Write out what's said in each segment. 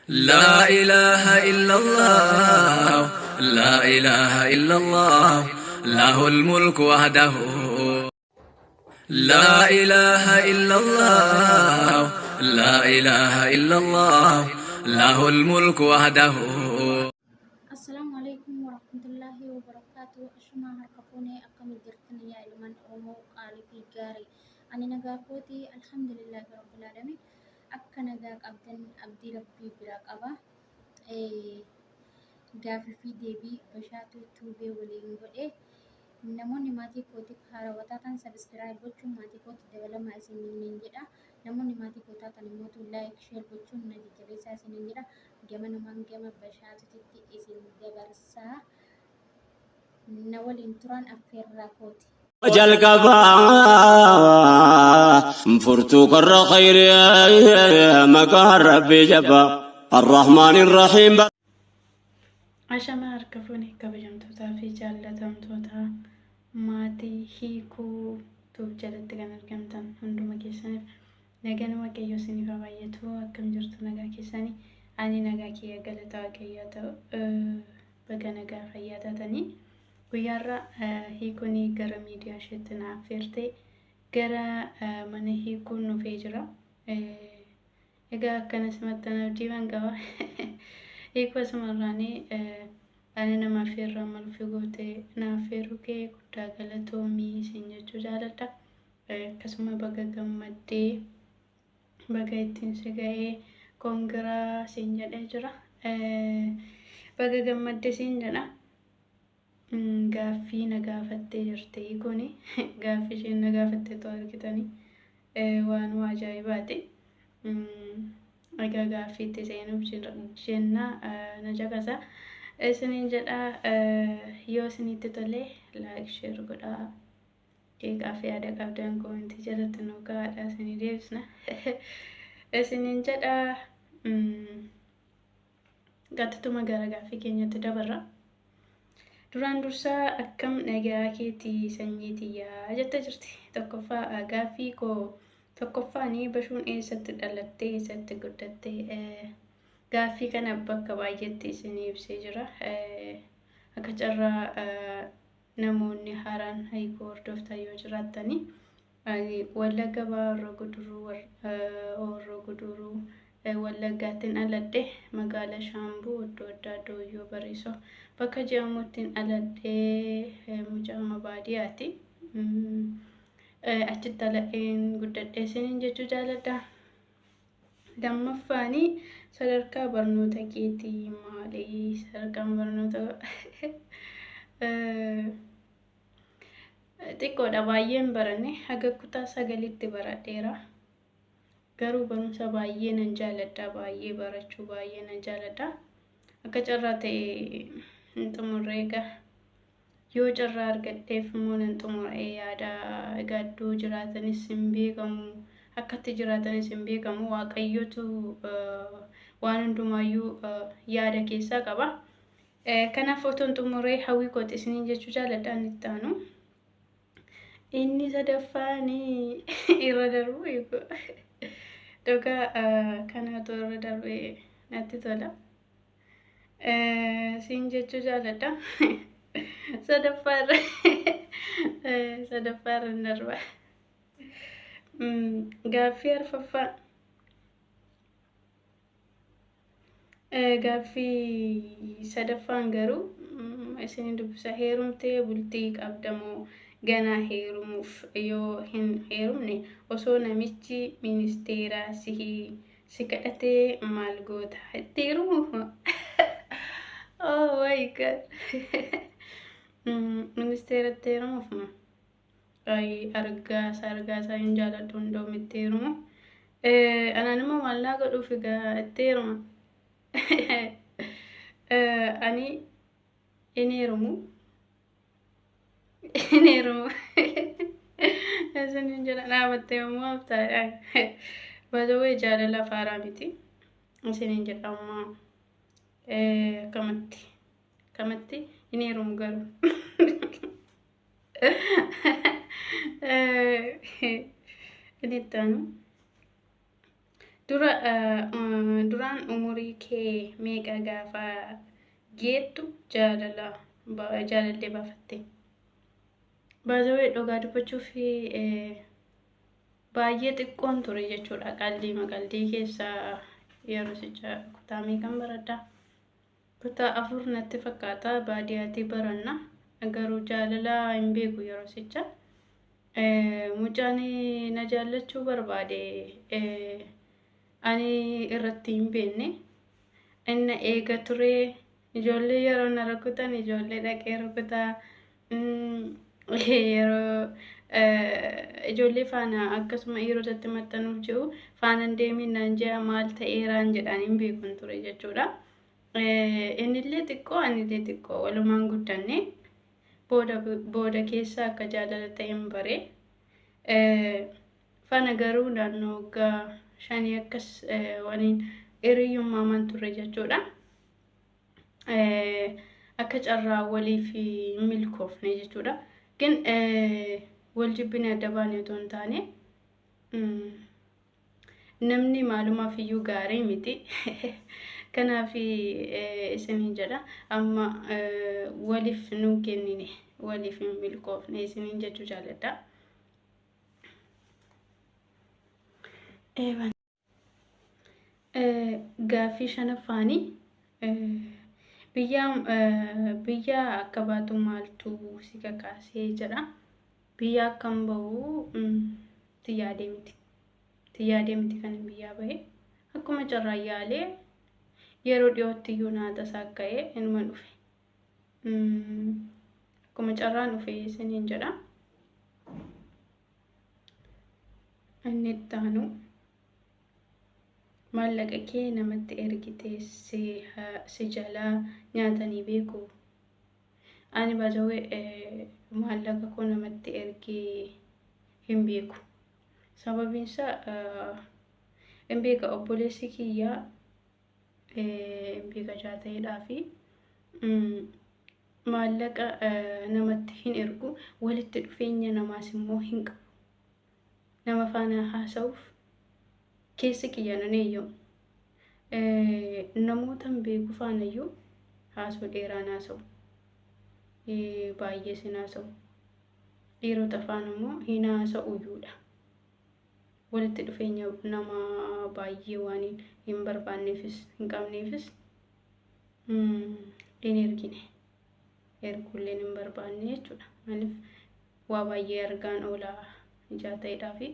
لا إله إلا الله لا إله إلا الله له الملك وحده لا إله إلا الله لا إله إلا الله له الملك وحده. السلام عليكم ورحمة الله وبركاته. أشما هركفوني أقام الجرتني يا إلمان أرومو قالي في جاري أنا نجاكوتي الحمد لله رب العالمين. أكا نجاك أبدي ربي براك أبا gaafi fi deebii bashaatu tuubee waliin godhe namoonni maatii kootiif haarawwataa ta'an sabiskiraayib gochuun maatii kootti dabalamaa isiniin jedha. Namoonni maatii kootaa ta'an immoo laayik sheer gochuun na jajjabeessaa isiniin jedha. Gama namaan gama bashaatutti isin dabarsaa na waliin turan affeerraa kooti. jalqaba furtuu karra khayri maqaa rabbii jabba الرحمن الرحيم. Ashamaa harkafuuni kabajamtootaa fi jaallatamtoota maatii hiikuu tuuf jalatti kan argamtan hunduma keessaniif nagaan waaqayyoo isiniif haa baay'atu. Akkam jirtu nagaa keessanii? Ani nagaa kiyya galata waaqayyoo ta'u baga nagaa fayyaa taatanii guyyaarra hiikuun gara miidiyaa isheetti na affeerte gara mana hiikuun dhufee jira. Egaa akkanas maxxana diimaan qaba. Hiikoo sumarraanii ani nama affeerraa maluuf goote na affeeruu kee guddaa galatoomii isin jechuu jaaladha. Akkasuma baga gammaddee baga ittiin si ga'ee koongiraa isin jedhee jira. Baga gammaddee isin jedha. Gaaffii na gaafattee jirti hiikuuni. Gaaffii isheen na gaafattee too argitanii waan ajaa'ibaati. Egaa gaaffiitti seenuuf jenna na caqasa isiniin jedha. Yoo isinitti tole laayik sheer godhaa. Qeeqaa fi yaada qabdan koomentii jalatti nu kaa'adha isinii deebisna isiniin jedha. Gatatuma gara gaaffii keenyatti dabarra. Duraan dursaa akkam nagaa keetii sanyii tiyyaa jette jirti. Gaaffii koo tokkoffaanii bashuun eessatti dhalattee eessatti guddattee gaaffii kana bakka baay'eetti isinii ibsee jira. Akka carraa namoonni haaraan hiikoo hordoftan yoo jiraattanii Wallagga Baaroo Guduruu Wallaggaattiin aladhe magaalaa Shaambuu iddoo addaa Dooyyoo Bariisoo bakka jedhamuttiin aladhee mucaa baadiyyaati. Achitti aladheen guddadhee isiniin jechuu jaaladha. Lammaffaanii sadarkaa barnoota keetii maali? Sadarkaan barnoota xiqqoodha, baay'een baranne haga kutaa 9tti baradheera. Garuu barumsa baay'ee nan jaaladha, baay'ee barachuu baay'ee nan jaaladha. Akka carraa ta'e hin xumurre egaa yoo carraa argadheef immoo nan xumuree yaada. Egaa iddoo jiraatanis hin beekamu, akkatti jiraatanis hin beekamu. Waaqayyotu waan hundumaayyuu yaada keessaa qaba. Kanaaf otoon xumuree hawwii kooti isiniin jechuu jaaladha. Itti aanu inni sadaffaanii irra darbu dhugaa kanaatu irra darbee natti tola isin jechuu jaaladha. Sadaffaarra hin darba. Gaaffii arfaffaa. Gaaffii sadaffaan garuu isin dubbisa. Heerumtee bultii qabdamoo ganaa heerumuuf yoo hin heerumne osoo namichi ministeeraa si kadhatee maal goota? Itti heerumuuf? Oh my god. Ministeeratti heerumuuf argaasaa hin jaaladhu hundoom itti heerumu. Anaan immoo maallaa godhuuf egaa itti heeruma. Ani hin heerumu. Isiniin jedha dhaabattee immoo haftaadhaan. Baatawwee jaalala faaraa miti. Isiniin jedha ammaa kamatti hin heerumu garuu. Inni itti aanu duraan umurii kee meeqa gaafa geettu jaalallee baafatte? Baazawee dhugaa dubbachuuf baay'ee xiqqoon ture jechuudha. Qaldii keessaa yeroo sicha kutaa meeqan baradhaa? Kutaa 4 natti fakkaata. Baadiyyaatti baranna. Garuu jaalala hin beeku yeroo sicha. Mucaan na jaallachuu barbaade ani irratti hin beekne. Inni eega ture ijoollee yeroo na rukutan ijoollee dhaqee rukutaa yeroo ijoollee faana akkasuma dhiirotatti maxxanuuf jiru faana deemin naan jea maal ta'eeraan jedhaan hin beekun ture jechuudha. Innillee xiqqoo anillee xiqqoo walumaan guddanne booda keessa akka jaalala ta'een bare. Faana garuu naannoo waggaa 5 akkas waliin hiriyyummaa turre jechuudha. Akka carraa waliif milkoofne jechuudha. ግን ወልጅብን ያደባን የቶንታኔ ነምኒ ማሉማፍ እዩ ጋሪ ሚቲ ከናፊ እስኒ ጀዳ አማ ወሊፍ ኑንኬኒኔ ወሊፍ ሚልኮፍኔ እስኒ ጀቹ ጃለዳ ኤቫን ጋፊ ሸነፋኒ biyya akka baatu maaltu si kakaasee jedha. Biyya akkam bahu xiyyaadee miti kan biyya bahe akkuma carraa yaalee yeroo dhiyootti iyyuu naata isaa ka'ee inuma dhufe. Akkuma carraan dhufe isiniin jedha. Inni ittaanu maallaqa kee namatti ergite si jalaa nyaatanii beeku. Ani baazawee maallaqa koo namatti ergee hin beeku. Sababiin isaa hin beeka obboleessi kiyyaa hin beeka jaataidhaa fi maallaqa namatti hin ergu. Walitti dhufeenya namaas immoo hin qabu. Nama faana haasa'uuf keessi kiyyaananeeyyoo namootan beeku faanayyuu haasoo dheeraan haasa'u baay'ee sin haasa'u dhiirota faana immoo hin haasa'uyyuudha. Walitti dhufeenya nama baay'ee waan hin barbaanneefis hin qabneefis hin ergine erguulleen hin barbaanne jechuudha. Maaliif waa baay'ee argaan oolaa ijaa ta'eedhaa fi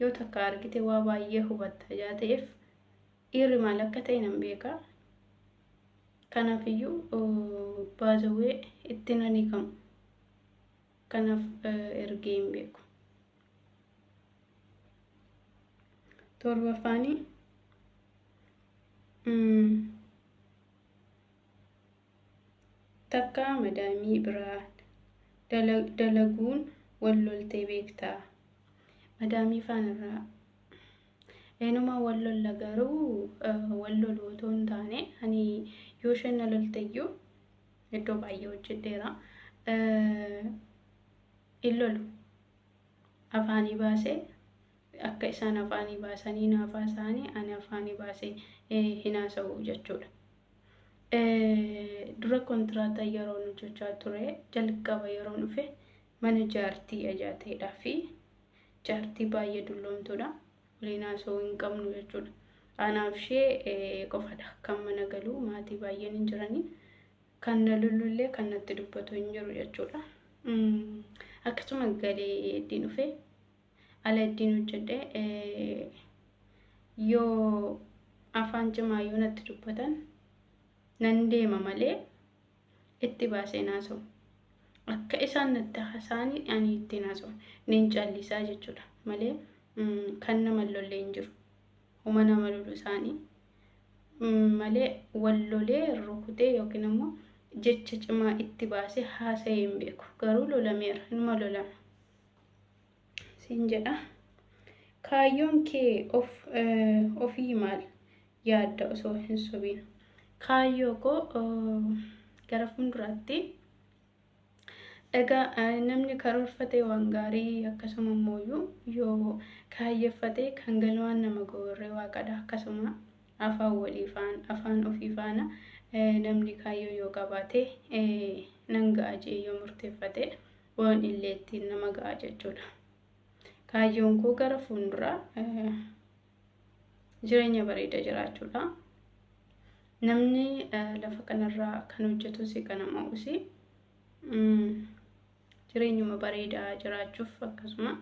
yoo takka argite waa baay'ee hubatta ijaa ta'eef dhiirri maal akka ta'e nan beeka. Kanaafiyyuu baazawee itti nan hiikamu. Kanaaf ergee hin beeku. Torbaffaani takka madaamii biraa dalaguun wal loltee beektaa? Madaamii faanarraa eenuma wal lolla garuu wal lolu otoo hin taane ani yoo isheen na lolteyyuu iddoo baay'ee hojjedheera. In lolu afaanii baasee akka isaan afaanii baasanii naaf haasa'anii ani afaanii baasee hin haasa'u jechuudha. Dura kontiraataa yeroo hojjechaa ture jalqaba yeroo dhufe mana jaartii ajaateedhaa fi jaartii baay'ee dulloomtuudha. Waliin haasa'uu hin qabnu jechuudha. Anaaf ishee qofadha kan mana galu. Maatii baay'een hin jirani. Kan na lullullee kan natti dubbatu hin jiru jechuudha. Akkasuma galee ittiin dhufe ala ittiin hojjedhe yoo afaan cimaa yoo natti dubbatan nan deema malee itti baasee haasa'u. Akka isaan natti haasa'anii ani ittiin haasa'u nin callisaa jechuudha malee kan nama lollee hin jiru. Huma nama lolu isaanii malee wal lolee rukutee yookiin immoo jecha cimaa itti baasee haasa'ee hin beeku. Garuu lolameera inuma lolama. Siin jedha kaayyoon kee ofii maal yaadda osoo hin sobiin? Kaayyoo koo gara fuulduraatti Egaa namni karoorfatee waan gaarii akkasuma immoo yoo kaayyeffatee kan galmaan nama gooree waaqadha. Akkasuma afaan ofii faana namni kaayyoo yoo qabaate nan ga'a jee yoo murteeffate waan illee ittiin nama ga'a jechuudha. Kaayyoon koo gara fuulduraa jireenya bareeda jiraachuudha. Namni lafa kanarraa kan hojjetu si kana ma'uusi jireenyuma bareedaa jiraachuuf akkasuma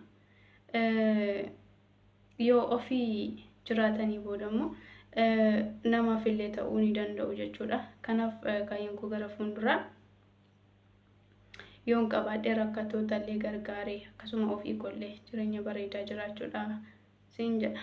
yoo ofii jiraatanii booda immoo namaaf illee ta'uu ni danda'u jechuudha. Kanaaf kaayyoon koo gara fuulduraa yoon qabaadhee rakkattoota illee gargaaree akkasuma ofii kollee jireenya bareedaa jiraachuudha siin jedha.